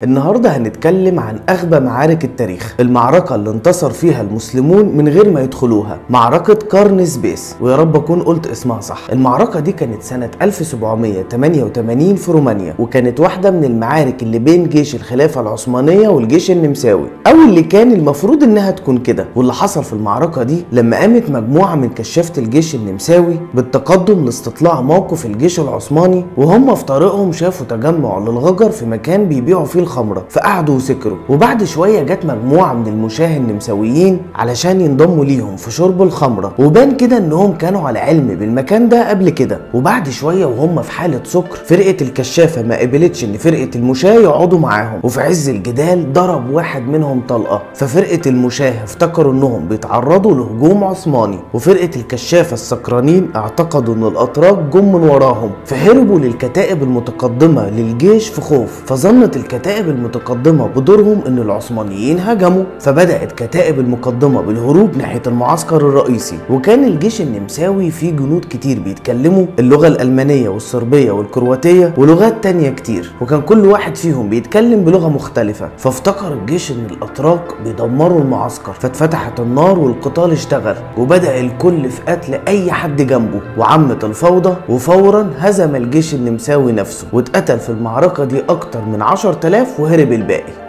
النهارده هنتكلم عن أغبى معارك التاريخ، المعركة اللي انتصر فيها المسلمون من غير ما يدخلوها، معركة قرن سبيس، ويا رب أكون قلت اسمها صح. المعركة دي كانت سنة 1788 في رومانيا، وكانت واحدة من المعارك اللي بين جيش الخلافة العثمانية والجيش النمساوي، أو اللي كان المفروض إنها تكون كده. واللي حصل في المعركة دي لما قامت مجموعة من كشافة الجيش النمساوي بالتقدم لاستطلاع موقف الجيش العثماني، وهم في طريقهم شافوا تجمع للغجر في مكان بيبيعوا فيه الخمرة، فقعدوا وسكروا. وبعد شوية جت مجموعة من المشاه النمساويين علشان ينضموا ليهم في شرب الخمرة، وبان كده انهم كانوا على علم بالمكان ده قبل كده. وبعد شوية وهم في حالة سكر، فرقة الكشافة ما قبلتش ان فرقة المشاه يقعدوا معاهم، وفي عز الجدال ضرب واحد منهم طلقة، ففرقة المشاه افتكروا انهم بيتعرضوا لهجوم عثماني، وفرقة الكشافة السكرانين اعتقدوا ان الاتراك جم من وراهم، فهربوا للكتائب المتقدمة للجيش في خوف. فظنت الكتائب المتقدمة بدورهم ان العثمانيين هجموا، فبدأت كتائب المقدمة بالهروب ناحية المعسكر الرئيسي. وكان الجيش النمساوي فيه جنود كتير بيتكلموا اللغة الألمانية والصربية والكرواتية ولغات تانية كتير، وكان كل واحد فيهم بيتكلم بلغة مختلفة. فافتكر الجيش ان الأتراك بيدمروا المعسكر، فاتفتحت النار والقتال اشتغل، وبدأ الكل في قتل أي حد جنبه، وعمت الفوضى. وفورا هزم الجيش النمساوي نفسه، واتقتل في المعركة دي أكتر من 10,000 وهرب الباقي.